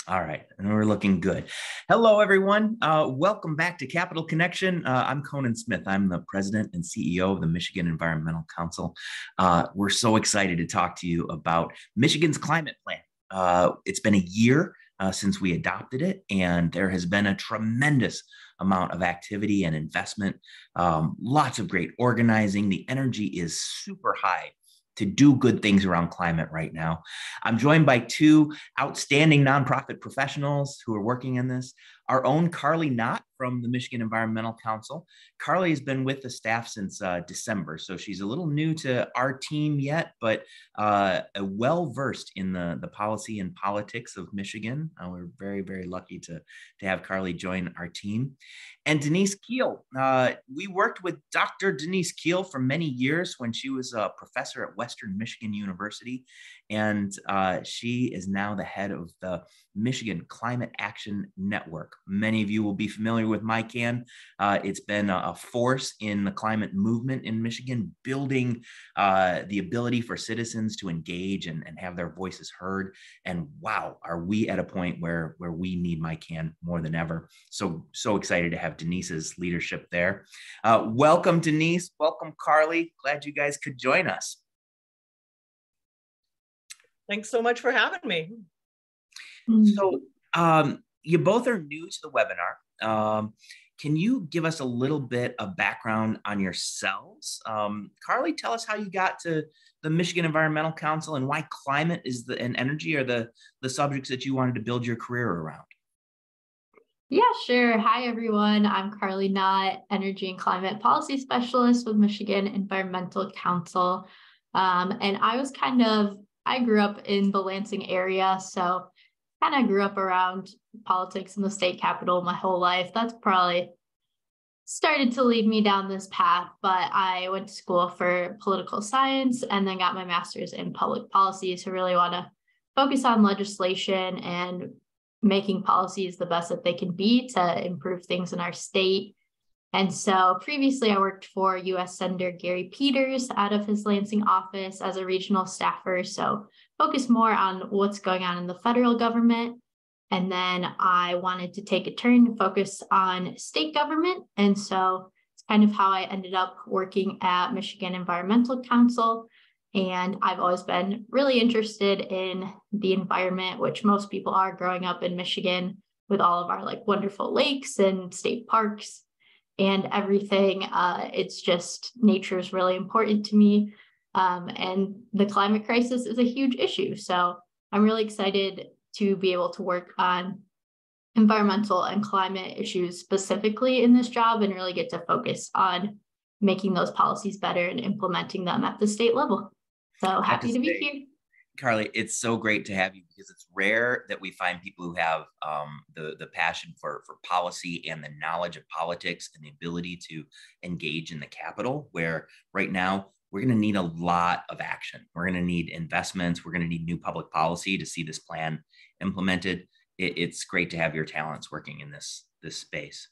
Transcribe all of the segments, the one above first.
All right, and we're looking good. Hello, everyone. Welcome back to Capital Connection. I'm Conan Smith. I'm the president and CEO of the Michigan Environmental Council. We're so excited to talk to you about Michigan's climate plan. It's been a year since we adopted it, and there has been a tremendous amount of activity and investment, lots of great organizing. The energy is super high to do good things around climate right now. I'm joined by two outstanding nonprofit professionals who are working in this. Our own Carlee Knott from the Michigan Environmental Council. Carlee has been with the staff since December, so she's a little new to our team yet, but well-versed in the policy and politics of Michigan. We're very, very lucky to have Carlee join our team. And Denise Keele. We worked with Dr. Denise Keele for many years when she was a professor at Western Michigan University, and she is now the head of the Michigan Climate Action Network. Many of you will be familiar with MyCan. It's been a force in the climate movement in Michigan, building the ability for citizens to engage and have their voices heard. And wow, are we at a point where we need MyCan more than ever. So excited to have Denise's leadership there. Welcome, Denise. Welcome, Carlee. Glad you guys could join us. Thanks so much for having me. So you both are new to the webinar. Can you give us a little bit of background on yourselves? Carlee, tell us how you got to the Michigan Environmental Council and why climate and energy are the subjects that you wanted to build your career around. Yeah, sure. Hi, everyone. I'm Carlee Knott, Energy and Climate Policy Specialist with Michigan Environmental Council. And I grew up in the Lansing area, so kind of grew up around politics in the state capitol my whole life. That's probably started to lead me down this path, but I went to school for political science and then got my master's in public policy. So really want to focus on legislation and making policies the best that they can be to improve things in our state. And so previously I worked for U.S. Senator Gary Peters out of his Lansing office as a regional staffer. So focus more on what's going on in the federal government. And then I wanted to take a turn to focus on state government. And so it's kind of how I ended up working at Michigan Environmental Council. And I've always been really interested in the environment, which most people are growing up in Michigan with all of our wonderful lakes and state parks and everything. It's just nature is really important to me. And the climate crisis is a huge issue. So I'm really excited to be able to work on environmental and climate issues specifically in this job and really get to focus on making those policies better and implementing them at the state level. So happy to be here. Carlee, it's so great to have you because it's rare that we find people who have the passion for policy and the knowledge of politics and the ability to engage in the Capitol, where right now we're going to need a lot of action. We're going to need investments. We're going to need new public policy to see this plan implemented. It's great to have your talents working in this space.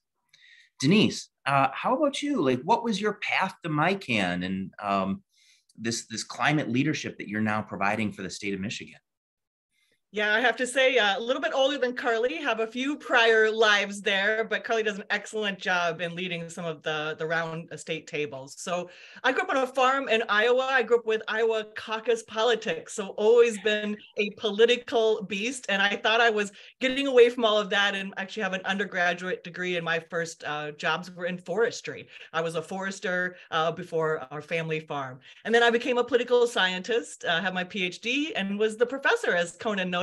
Denise, how about you? What was your path to MyCan and this climate leadership that you're now providing for the state of Michigan? Yeah, I have to say, a little bit older than Carlee, have a few prior lives there, but Carlee does an excellent job in leading some of the round estate tables. So I grew up on a farm in Iowa. I grew up with Iowa caucus politics, so always been a political beast. And I thought I was getting away from all of that and actually have an undergraduate degree. And my first jobs were in forestry. I was a forester before our family farm. And then I became a political scientist, had my PhD, and was the professor, as Conan noted,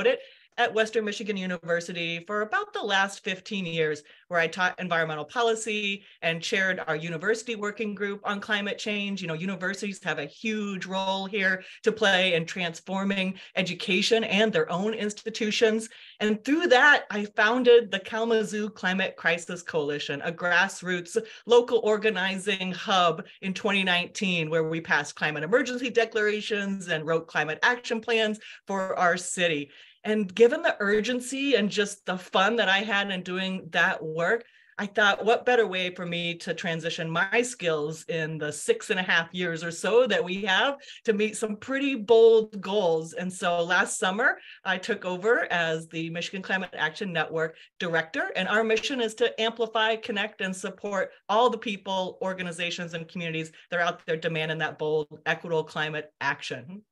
at Western Michigan University for about the last 15 years, where I taught environmental policy and chaired our university working group on climate change. You know, universities have a huge role here to play in transforming education and their own institutions. And through that, I founded the Kalamazoo Climate Crisis Coalition, a grassroots local organizing hub in 2019, where we passed climate emergency declarations and wrote climate action plans for our city. And given the urgency and just the fun that I had in doing that work, I thought, what better way for me to transition my skills in the 6.5 years or so that we have to meet some pretty bold goals. And so last summer, I took over as the Michigan Climate Action Network director. And our mission is to amplify, connect, and support all the people, organizations, and communities that are out there demanding that bold, equitable climate action.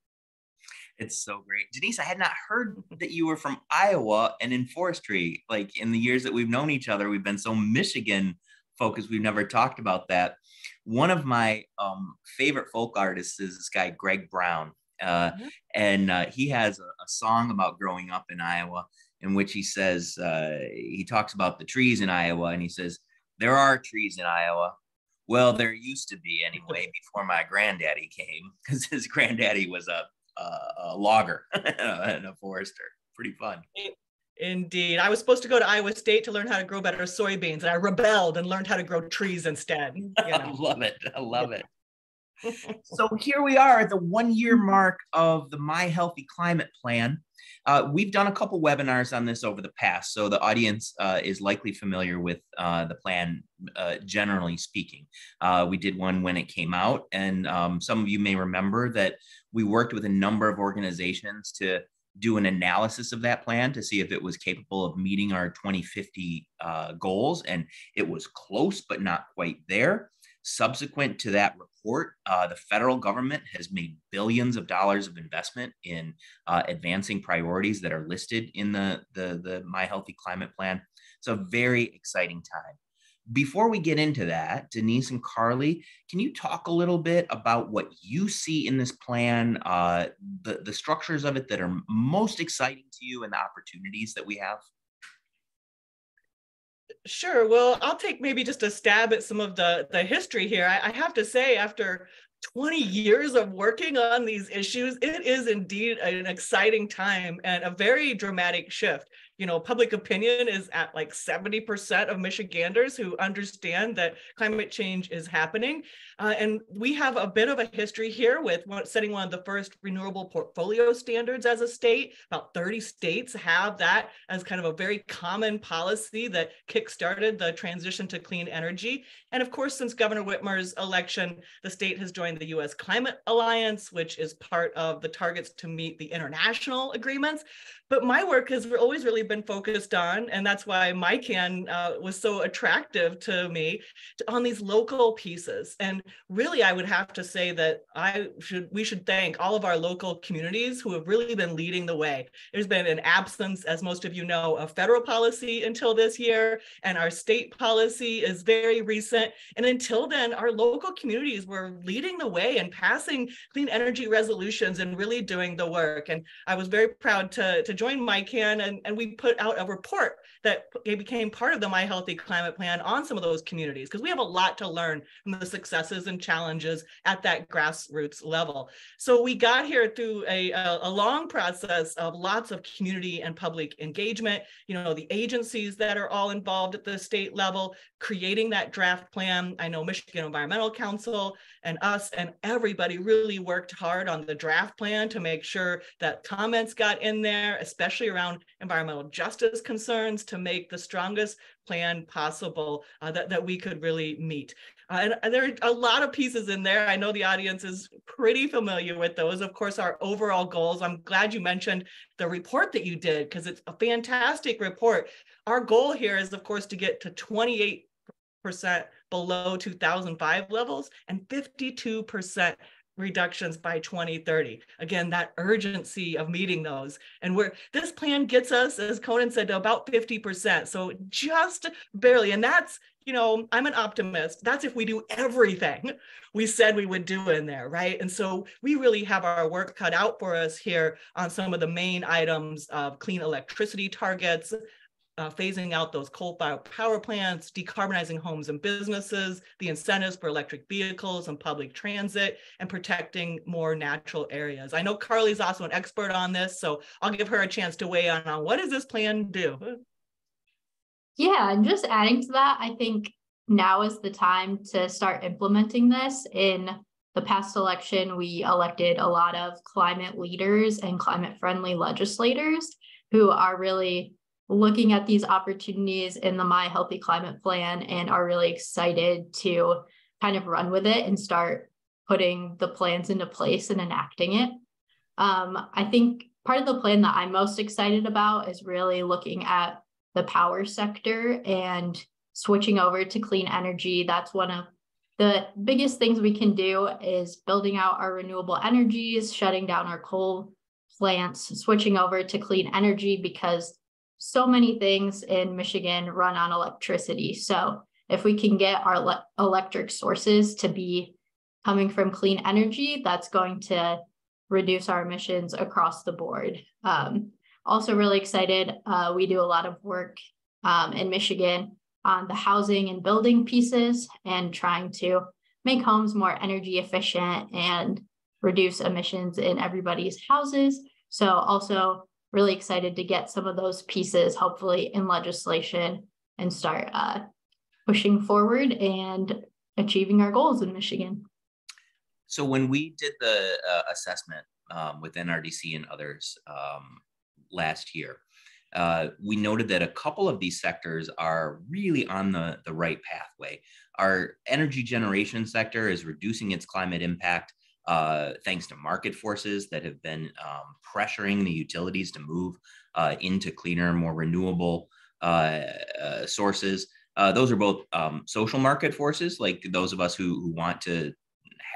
It's so great. Denise, I had not heard that you were from Iowa and in forestry. Like in the years that we've known each other, we've been so Michigan focused. We've never talked about that. One of my favorite folk artists is this guy, Greg Brown. And he has a song about growing up in Iowa in which he says, he talks about the trees in Iowa and he says, there are trees in Iowa. Well, there used to be anyway, before my granddaddy came, because his granddaddy was a logger and a forester. Pretty fun. Indeed. I was supposed to go to Iowa State to learn how to grow better soybeans, and I rebelled and learned how to grow trees instead. You know? I love it. I love it. So here we are at the 1-year mark of the My Healthy Climate Plan. We've done a couple webinars on this over the past, so the audience is likely familiar with the plan, generally speaking. We did one when it came out, and some of you may remember that we worked with a number of organizations to do an analysis of that plan to see if it was capable of meeting our 2050 goals, and it was close, but not quite there. Subsequent to that report, the federal government has made billions of dollars of investment in advancing priorities that are listed in the My Healthy Climate Plan. It's a very exciting time. Before we get into that, Denise and Carlee, can you talk a little bit about what you see in this plan, the structures of it that are most exciting to you and the opportunities that we have? Sure. Well, I'll take maybe just a stab at some of the history here. I have to say, after 20 years of working on these issues, it is indeed an exciting time and a very dramatic shift. You know, public opinion is at like 70% of Michiganders who understand that climate change is happening. And we have a bit of a history here with setting one of the first renewable portfolio standards as a state. About 30 states have that as kind of a very common policy that kickstarted the transition to clean energy. And of course, since Governor Whitmer's election, the state has joined the U.S. Climate Alliance, which is part of the targets to meet the international agreements. But my work has always really been focused on, and that's why MyCan was so attractive to me, on these local pieces. And really, I would have to say that we should thank all of our local communities who have really been leading the way. There's been an absence, as most of you know, of federal policy until this year, and our state policy is very recent. And until then, our local communities were leading the way and passing clean energy resolutions and really doing the work. And I was very proud to join MyCan, and we put out a report that became part of the My Healthy Climate Plan on some of those communities, because we have a lot to learn from the successes and challenges at that grassroots level. So we got here through a long process of lots of community and public engagement, you know, the agencies that are all involved at the state level, creating that draft plan. I know Michigan Environmental Council and us and everybody really worked hard on the draft plan to make sure that comments got in there, especially around environmental justice concerns, to make the strongest plan possible that we could really meet. And there are a lot of pieces in there. I know the audience is pretty familiar with those. Of course, our overall goals. I'm glad you mentioned the report that you did, because it's a fantastic report. Our goal here is, of course, to get to 28% below 2005 levels and 52% reductions by 2030. Again, that urgency of meeting those. And this plan gets us, as Conan said, to about 50%. So just barely. And that's, you know, I'm an optimist. That's if we do everything we said we would do in there, right? And so we really have our work cut out for us here on some of the main items of clean electricity targets, phasing out those coal-fired power plants, decarbonizing homes and businesses, the incentives for electric vehicles and public transit, and protecting more natural areas. I know Carlee's also an expert on this, so I'll give her a chance to weigh in on what does this plan do? Yeah, and just adding to that, I think now is the time to start implementing this. In the past election, we elected a lot of climate leaders and climate-friendly legislators who are really looking at these opportunities in the My Healthy Climate Plan and are really excited to kind of run with it and start putting the plans into place and enacting it. I think part of the plan that I'm most excited about is really looking at the power sector and switching over to clean energy. That's one of the biggest things we can do is building out our renewable energies, shutting down our coal plants, switching over to clean energy, because so many things in Michigan run on electricity. So if we can get our electric sources to be coming from clean energy, that's going to reduce our emissions across the board. Also really excited, we do a lot of work in Michigan on the housing and building pieces and trying to make homes more energy efficient and reduce emissions in everybody's houses. So also really excited to get some of those pieces hopefully in legislation and start pushing forward and achieving our goals in Michigan. So when we did the assessment within RDC and others last year, we noted that a couple of these sectors are really on the right pathway. Our energy generation sector is reducing its climate impact thanks to market forces that have been pressuring the utilities to move into cleaner, more renewable sources. Those are both social market forces, like those of us who want to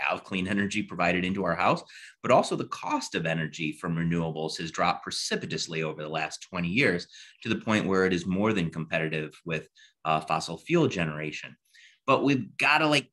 have clean energy provided into our house, but also the cost of energy from renewables has dropped precipitously over the last 20 years to the point where it is more than competitive with fossil fuel generation. But we've got to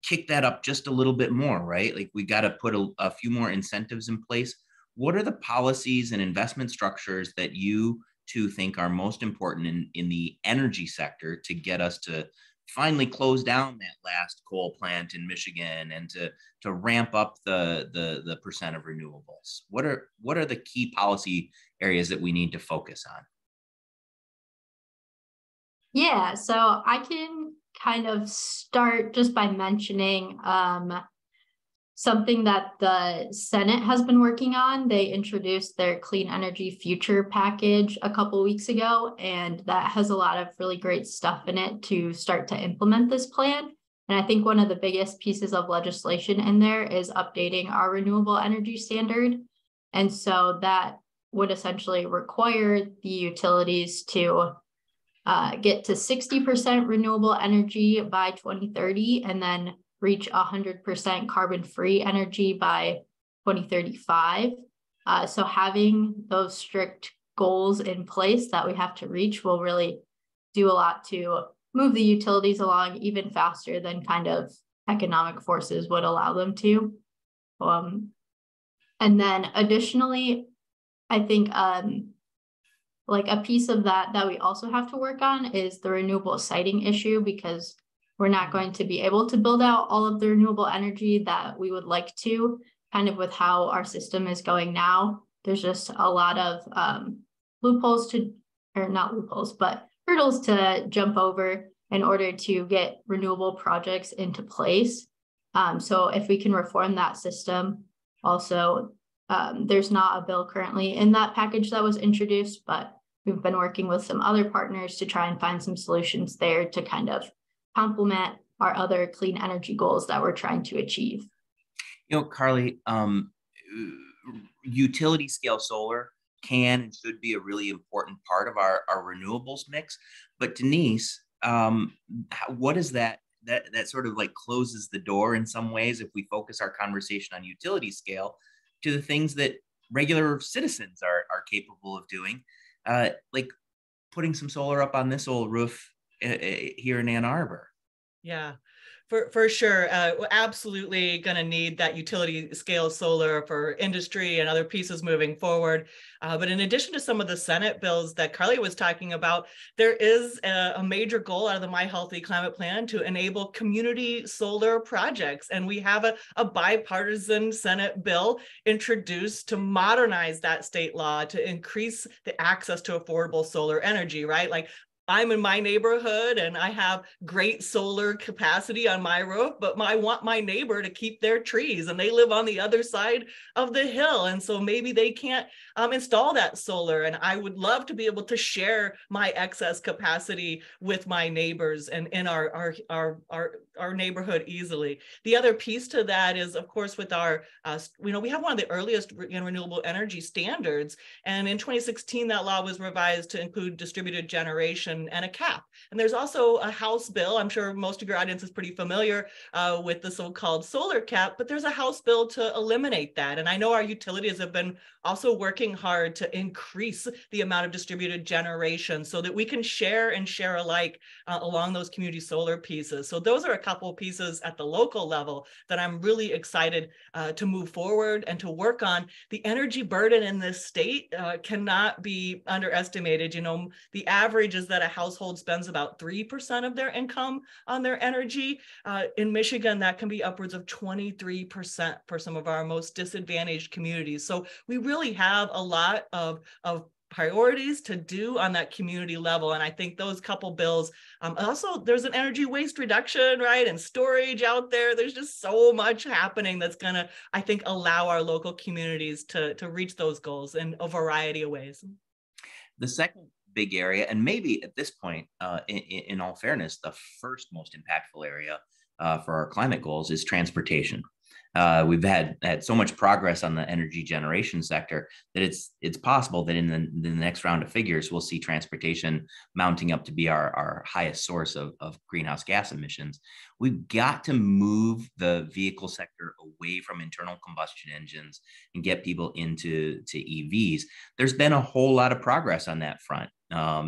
kick that up just a little bit more, right? Like we got to put a few more incentives in place. What are the policies and investment structures that you two think are most important in the energy sector to get us to finally close down that last coal plant in Michigan and to ramp up the percent of renewables? What are the key policy areas that we need to focus on? Yeah, so I can kind of start just by mentioning something that the Senate has been working on. They introduced their Clean Energy Future package a couple weeks ago, and that has a lot of really great stuff in it to start to implement this plan. And I think one of the biggest pieces of legislation in there is updating our renewable energy standard. And so that would essentially require the utilities to get to 60% renewable energy by 2030, and then reach 100% carbon-free energy by 2035. So having those strict goals in place that we have to reach will really do a lot to move the utilities along even faster than kind of economic forces would allow them to. And then additionally, I think like a piece of that we also have to work on is the renewable siting issue, because we're not going to be able to build out all of the renewable energy that we would like to, kind of with how our system is going now. There's just a lot of hurdles to jump over in order to get renewable projects into place. So if we can reform that system, also, there's not a bill currently in that package that was introduced, but we've been working with some other partners to try and find some solutions there to kind of complement our other clean energy goals that we're trying to achieve. You know, Carlee, utility scale solar can and should be a really important part of our renewables mix. But Denise, what is that sort of closes the door in some ways if we focus our conversation on utility scale to the things that regular citizens are capable of doing, like putting some solar up on this old roof here in Ann Arbor. Yeah, for sure. We're absolutely going to need that utility scale solar for industry and other pieces moving forward. But in addition to some of the Senate bills that Carlee was talking about, there is a major goal out of the My Healthy Climate Plan to enable community solar projects. And we have a bipartisan Senate bill introduced to modernize that state law to increase the access to affordable solar energy, right? Like I'm in my neighborhood and I have great solar capacity on my roof, but I want my neighbor to keep their trees and they live on the other side of the hill. And so maybe they can't install that solar. And I would love to be able to share my excess capacity with my neighbors and in our neighborhood easily. The other piece to that is, of course, with our, we have one of the earliest renewable energy standards. And in 2016, that law was revised to include distributed generation and a cap. And there's also a House bill. I'm sure most of your audience is pretty familiar with the so-called solar cap, but there's a House bill to eliminate that. And I know our utilities have been also working hard to increase the amount of distributed generation so that we can share and share alike along those community solar pieces. So those are a couple of pieces at the local level that I'm really excited to move forward and to work on. The energy burden in this state cannot be underestimated. You know, the average is that a household spends about 3% of their income on their energy. In Michigan, that can be upwards of 23% for some of our most disadvantaged communities. So we really have a lot of priorities to do on that community level. And I think those couple bills, also there's an energy waste reduction, right? And storage out there. There's just so much happening that's gonna, I think, allow our local communities to reach those goals in a variety of ways. The second big area, and maybe at this point, in all fairness, the first most impactful area for our climate goals is transportation. We've had so much progress on the energy generation sector that it's possible that in the next round of figures, we'll see transportation mounting up to be our highest source of greenhouse gas emissions. We've got to move the vehicle sector away from internal combustion engines and get people into EVs. There's been a whole lot of progress on that front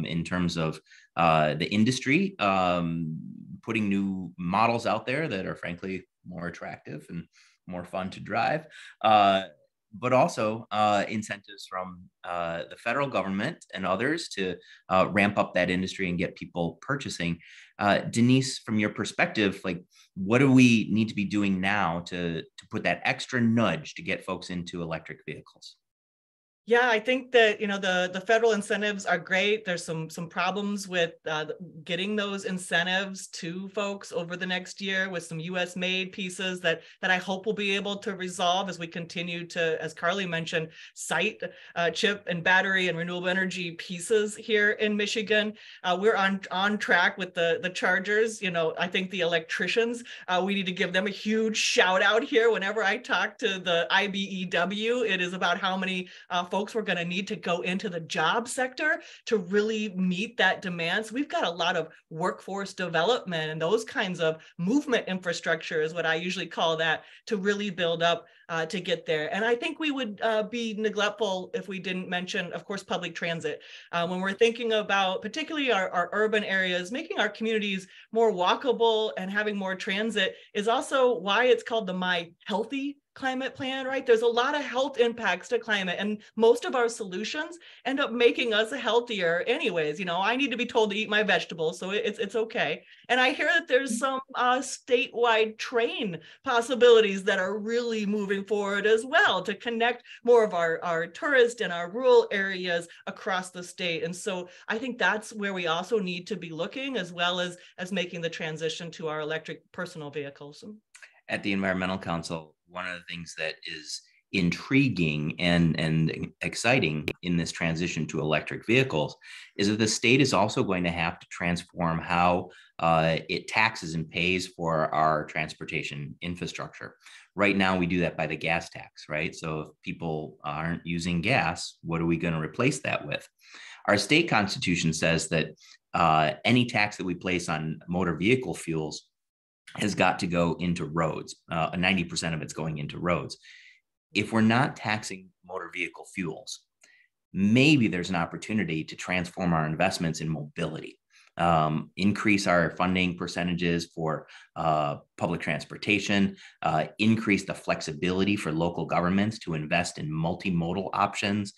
in terms of the industry putting new models out there that are frankly more attractive and more fun to drive, but also incentives from the federal government and others to ramp up that industry and get people purchasing. Denise, from your perspective, like what do we need to be doing now to put that extra nudge to get folks into electric vehicles? Yeah, I think that, you know, the federal incentives are great. There's some problems with getting those incentives to folks over the next year with some US made pieces that I hope we'll be able to resolve as we continue to, as Carlee mentioned, cite chip and battery and renewable energy pieces here in Michigan. We're on track with the chargers. You know, I think the electricians, we need to give them a huge shout out here. Whenever I talk to the IBEW, it is about how many folks we're going to need to go into the job sector to really meet that demand. So we've got a lot of workforce development and those kinds of movement infrastructure is what I usually call that, to really build up to get there. And I think we would be neglectful if we didn't mention, of course, public transit. When we're thinking about particularly our urban areas, making our communities more walkable and having more transit is also why it's called the My Healthy climate plan, right? There's a lot of health impacts to climate, and most of our solutions end up making us healthier anyways. You know, I need to be told to eat my vegetables, so it's okay. And I hear that there's some statewide train possibilities that are really moving forward as well to connect more of our tourist and our rural areas across the state. And so I think that's where we also need to be looking, as well as making the transition to our electric personal vehicles. At the Environmental Council, one of the things that is intriguing and exciting in this transition to electric vehicles is that the state is also going to have to transform how it taxes and pays for our transportation infrastructure. Right now, we do that by the gas tax, right? So if people aren't using gas, what are we going to replace that with? Our state constitution says that any tax that we place on motor vehicle fuels has got to go into roads. 90% of it's going into roads. If we're not taxing motor vehicle fuels, maybe there's an opportunity to transform our investments in mobility, increase our funding percentages for public transportation, increase the flexibility for local governments to invest in multimodal options,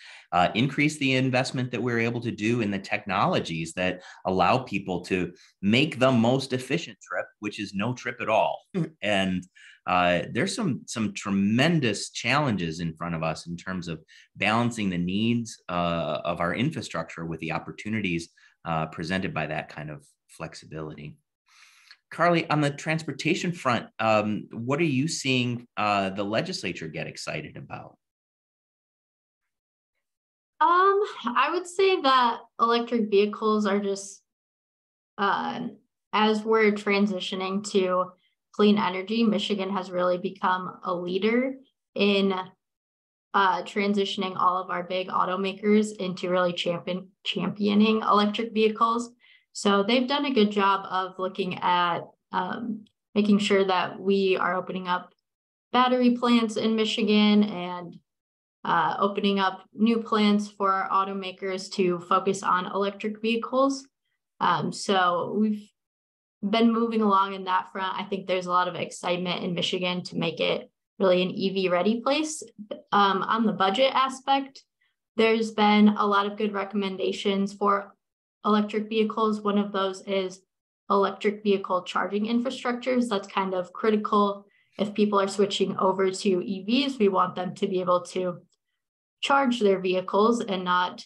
increase the investment that we're able to do in the technologies that allow people to make the most efficient trip, which is no trip at all. And there's some tremendous challenges in front of us in terms of balancing the needs of our infrastructure with the opportunities presented by that kind of flexibility. Carlee, on the transportation front, what are you seeing the legislature get excited about? I would say that electric vehicles are just, as we're transitioning to clean energy, Michigan has really become a leader in transitioning all of our big automakers into really championing electric vehicles. So they've done a good job of looking at making sure that we are opening up battery plants in Michigan and opening up new plants for our automakers to focus on electric vehicles. So we've been moving along in that front. I think there's a lot of excitement in Michigan to make it really an EV ready place. On the budget aspect, there's been a lot of good recommendations for electric vehicles. One of those is electric vehicle charging infrastructures. That's kind of critical. If people are switching over to EVs, we want them to be able to charge their vehicles and not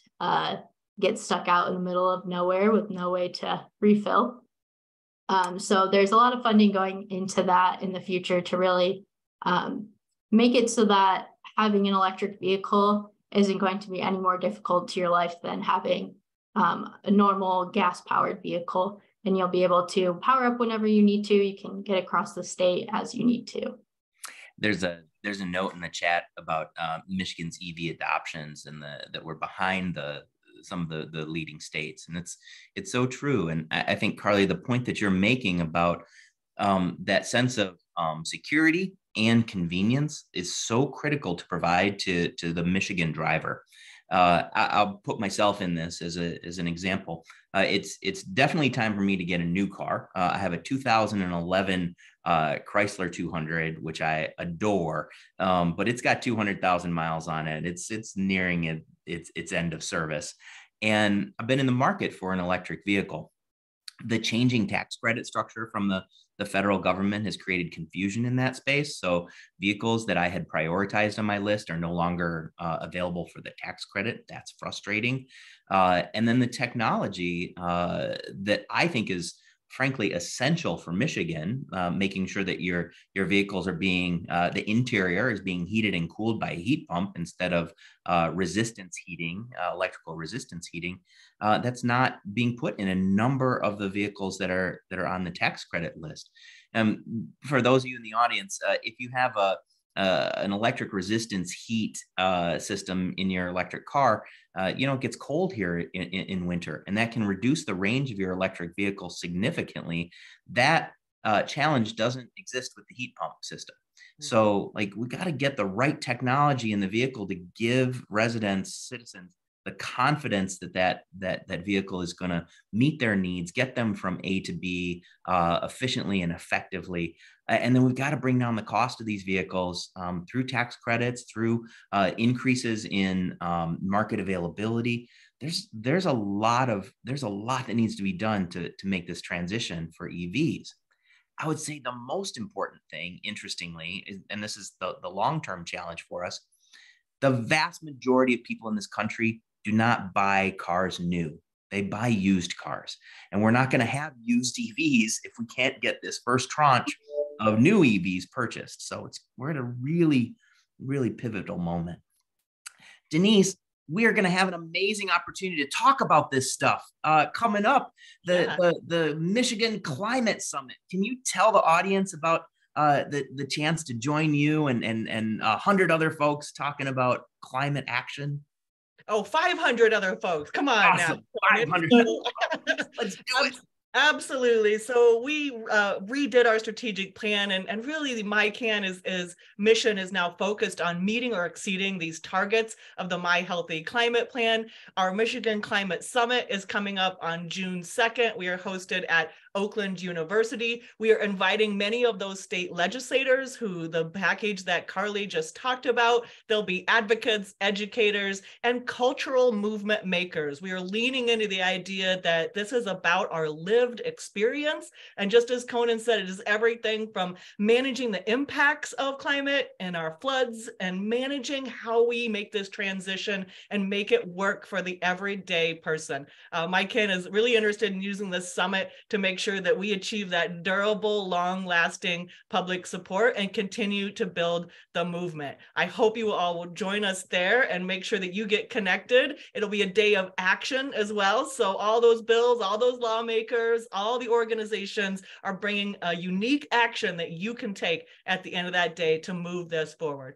get stuck out in the middle of nowhere with no way to refill. So there's a lot of funding going into that in the future to really make it so that having an electric vehicle isn't going to be any more difficult to your life than having a normal gas-powered vehicle. And you'll be able to power up whenever you need to. You can get across the state as you need to. There's a note in the chat about Michigan's EV adoptions and that we're behind some of the leading states, and it's so true. And I think, Carlee, the point that you're making about that sense of security and convenience is so critical to provide to the Michigan driver. I'll put myself in this as an example. It's definitely time for me to get a new car. I have a 2011 Chrysler 200, which I adore, but it's got 200,000 miles on it. It's nearing its end of service, and I've been in the market for an electric vehicle. The changing tax credit structure from the federal government has created confusion in that space. So vehicles that I had prioritized on my list are no longer available for the tax credit. That's frustrating. And then the technology that I think is frankly essential for Michigan, making sure that your vehicles are being, the interior is being heated and cooled by a heat pump instead of resistance heating, electrical resistance heating. That's not being put in a number of the vehicles that are on the tax credit list. For those of you in the audience, if you have an electric resistance heat system in your electric car, it gets cold here in winter, and that can reduce the range of your electric vehicle significantly. That challenge doesn't exist with the heat pump system. So we got to get the right technology in the vehicle to give citizens the confidence that vehicle is going to meet their needs, get them from A to B efficiently and effectively. And then we've got to bring down the cost of these vehicles through tax credits, through increases in market availability. There's a lot that needs to be done to make this transition for EVs. I would say the most important thing, interestingly, and this is the long-term challenge for us, the vast majority of people in this country do not buy cars new. They buy used cars. And we're not going to have used EVs if we can't get this first tranche of new EVs purchased. So we're at a really, really pivotal moment. Denise, we are going to have an amazing opportunity to talk about this stuff coming up, the Michigan Climate Summit. Can you tell the audience about the chance to join you and 100 other folks talking about climate action? Oh, 500 other folks. Come on awesome. Now. 500. Let's do it. Absolutely. So we redid our strategic plan, and really the MyCan mission is now focused on meeting or exceeding these targets of the My Healthy Climate Plan. Our Michigan Climate Summit is coming up on June 2nd. We are hosted at Oakland University. We are inviting many of those state legislators who the package that Carlee just talked about. There'll be advocates, educators, and cultural movement makers. We are leaning into the idea that this is about our lived experience. And just as Conan said, it is everything from managing the impacts of climate and our floods and managing how we make this transition and make it work for the everyday person. Mike Ken is really interested in using this summit to make sure that we achieve that durable, long-lasting public support and continue to build the movement. I hope you all will join us there and make sure that you get connected. It'll be a day of action as well. So all those bills, all those lawmakers, all the organizations are bringing a unique action that you can take at the end of that day to move this forward.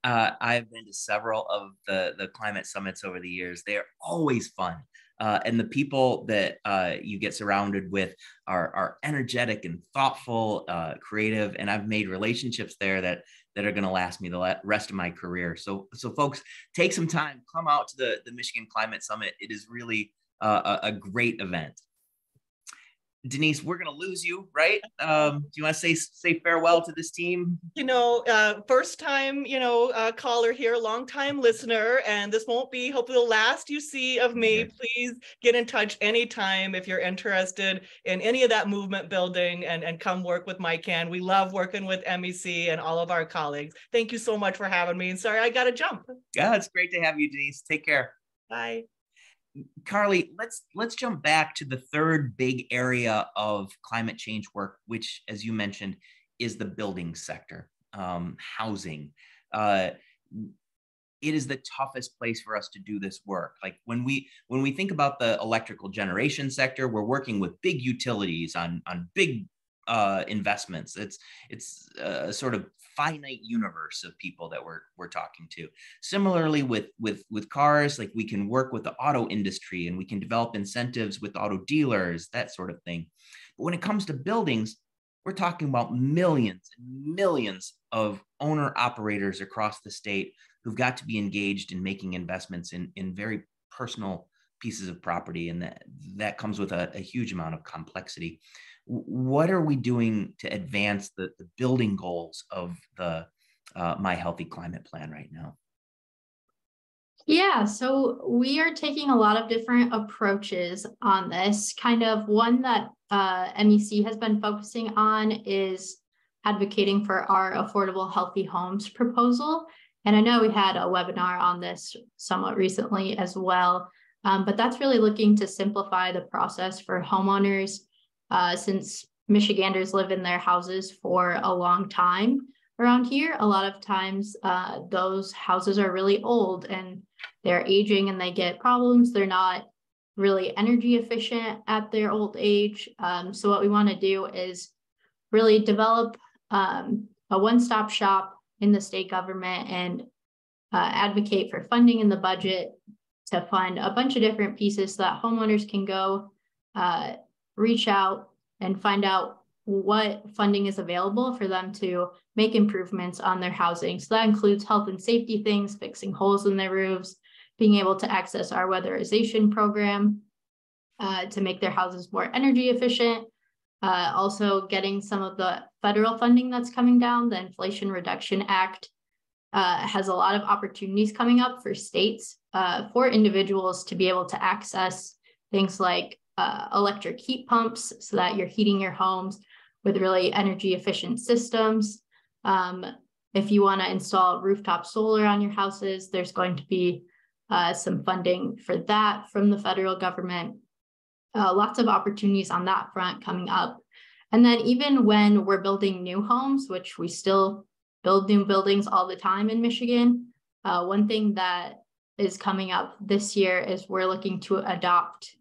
I've been to several of the climate summits over the years. They are always fun. And the people that you get surrounded with are energetic and thoughtful, creative. And I've made relationships there that are going to last me the rest of my career. So folks, take some time, come out to the Michigan Climate Summit. It is really a great event. Denise, we're going to lose you, right? Do you want to say farewell to this team? First time, caller here, long time listener, and this won't be hopefully the last you see of me. Okay. Please get in touch anytime if you're interested in any of that movement building and come work with Mike Ken. We love working with MEC and all of our colleagues. Thank you so much for having me. And sorry, I got to jump. Yeah, it's great to have you, Denise. Take care. Bye. Carlee, let's jump back to the third big area of climate change work, which, as you mentioned, is the building sector, housing. It is the toughest place for us to do this work. Like when we think about the electrical generation sector, we're working with big utilities on big investments. It's a sort of finite universe of people that we're talking to. Similarly with cars, like we can work with the auto industry and we can develop incentives with auto dealers, that sort of thing. But when it comes to buildings, we're talking about millions and millions of owner operators across the state who've got to be engaged in making investments in very personal pieces of property. And that comes with a huge amount of complexity. What are we doing to advance the building goals of the My Healthy Climate Plan right now? Yeah, so we are taking a lot of different approaches on this. Kind of one that MEC has been focusing on is advocating for our Affordable Healthy Homes proposal. And I know we had a webinar on this somewhat recently as well, but that's really looking to simplify the process for homeowners. Since Michiganders live in their houses for a long time around here, a lot of times those houses are really old and they're aging and they get problems. They're not really energy efficient at their old age. So what we want to do is really develop a one-stop shop in the state government and advocate for funding in the budget to fund a bunch of different pieces so that homeowners can go reach out and find out what funding is available for them to make improvements on their housing. So that includes health and safety things, fixing holes in their roofs, being able to access our weatherization program to make their houses more energy efficient. Also getting some of the federal funding that's coming down. The Inflation Reduction Act has a lot of opportunities coming up for states, for individuals to be able to access things like electric heat pumps so that you're heating your homes with really energy efficient systems. If you want to install rooftop solar on your houses, there's going to be some funding for that from the federal government. Lots of opportunities on that front coming up. And then even when we're building new homes, which we still build new buildings all the time in Michigan, one thing that is coming up this year is we're looking to adopt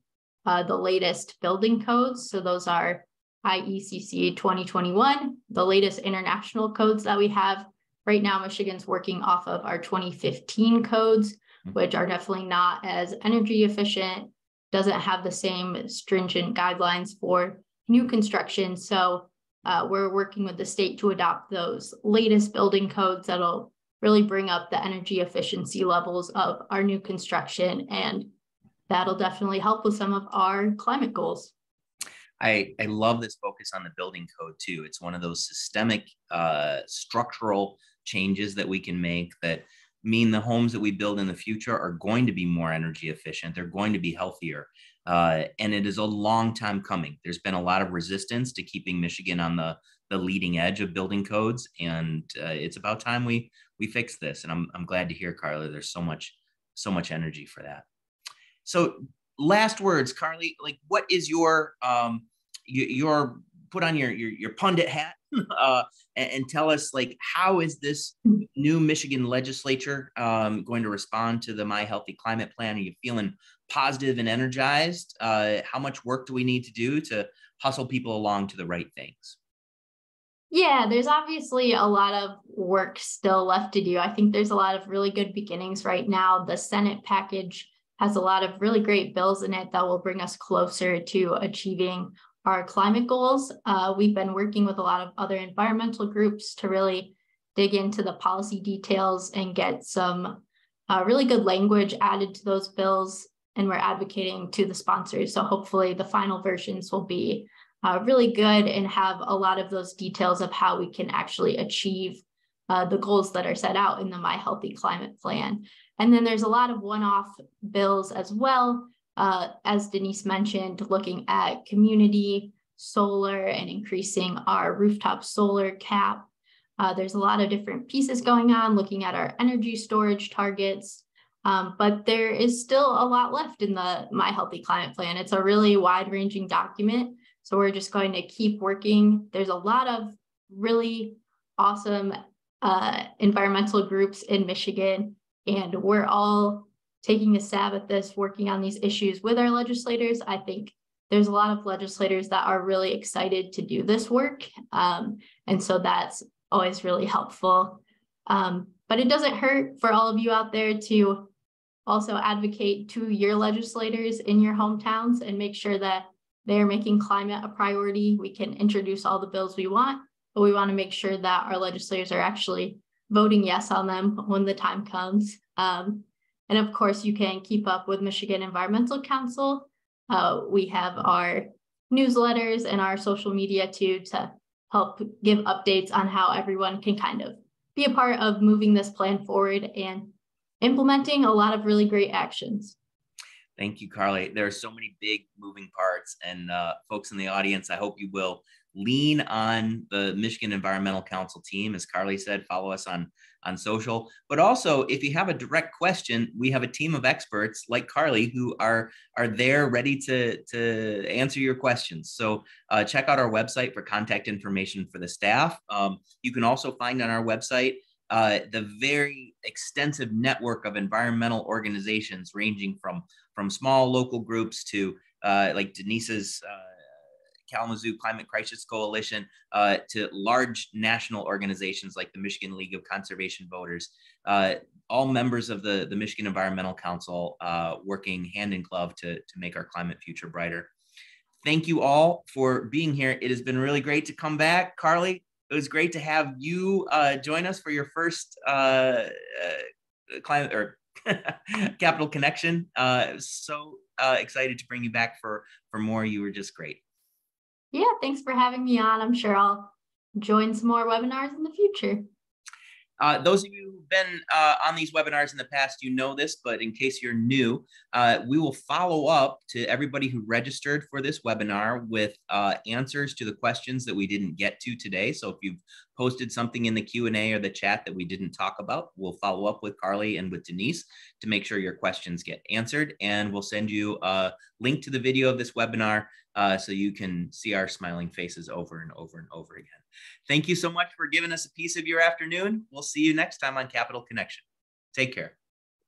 the latest building codes. So those are IECC 2021, the latest international codes that we have. Right now, Michigan's working off of our 2015 codes, which are definitely not as energy efficient, doesn't have the same stringent guidelines for new construction. So we're working with the state to adopt those latest building codes that'll really bring up the energy efficiency levels of our new construction, and that'll definitely help with some of our climate goals. I love this focus on the building code too. It's one of those systemic structural changes that we can make that mean the homes that we build in the future are going to be more energy efficient. They're going to be healthier. And it is a long time coming. There's been a lot of resistance to keeping Michigan on the leading edge of building codes. And it's about time we fix this. And I'm glad to hear, Carlee, there's so much energy for that. So last words, Carlee, like what is your put on your pundit hat and tell us, like, how is this new Michigan legislature going to respond to the My Healthy Climate Plan? Are you feeling positive and energized? How much work do we need to do to hustle people along to the right things? Yeah, there's obviously a lot of work still left to do. I think there's a lot of really good beginnings right now. The Senate package has a lot of really great bills in it that will bring us closer to achieving our climate goals. We've been working with a lot of other environmental groups to really dig into the policy details and get some really good language added to those bills. And we're advocating to the sponsors. So hopefully the final versions will be really good and have a lot of those details of how we can actually achieve the goals that are set out in the My Healthy Climate Plan. And then there's a lot of one-off bills as well, as Denise mentioned, looking at community solar and increasing our rooftop solar cap. There's a lot of different pieces going on, looking at our energy storage targets. But there is still a lot left in the My Healthy Climate Plan. It's a really wide-ranging document. So we're just going to keep working. There's a lot of really awesome environmental groups in Michigan, and we're all taking a stab at this, working on these issues with our legislators. I think there's a lot of legislators that are really excited to do this work. And so that's always really helpful. But it doesn't hurt for all of you out there to also advocate to your legislators in your hometowns and make sure that they're making climate a priority. We can introduce all the bills we want, but we want to make sure that our legislators are actually voting yes on them when the time comes. And of course, you can keep up with Michigan Environmental Council. We have our newsletters and our social media too to help give updates on how everyone can kind of be a part of moving this plan forward and implementing a lot of really great actions. Thank you, Carlee. There are so many big moving parts, and folks in the audience, I hope you will lean on the Michigan Environmental Council team. As Carlee said, follow us on social. But also, if you have a direct question, we have a team of experts like Carlee who are there ready to answer your questions. So check out our website for contact information for the staff. You can also find on our website the very extensive network of environmental organizations ranging from small local groups to like Denise's Kalamazoo Climate Crisis Coalition to large national organizations like the Michigan League of Conservation Voters, all members of the Michigan Environmental Council working hand in glove to make our climate future brighter. Thank you all for being here. It has been really great to come back. Carlee, it was great to have you join us for your first climate or Capital Connection. So excited to bring you back for more. You were just great. Yeah, thanks for having me on. I'm sure I'll join some more webinars in the future. Those of you who've been on these webinars in the past, you know this, but in case you're new, we will follow up to everybody who registered for this webinar with answers to the questions that we didn't get to today. So if you've posted something in the Q&A or the chat that we didn't talk about, we'll follow up with Carlee and with Denise to make sure your questions get answered. And we'll send you a link to the video of this webinar so you can see our smiling faces over and over and over again. Thank you so much for giving us a piece of your afternoon. We'll see you next time on Capital Connection. Take care.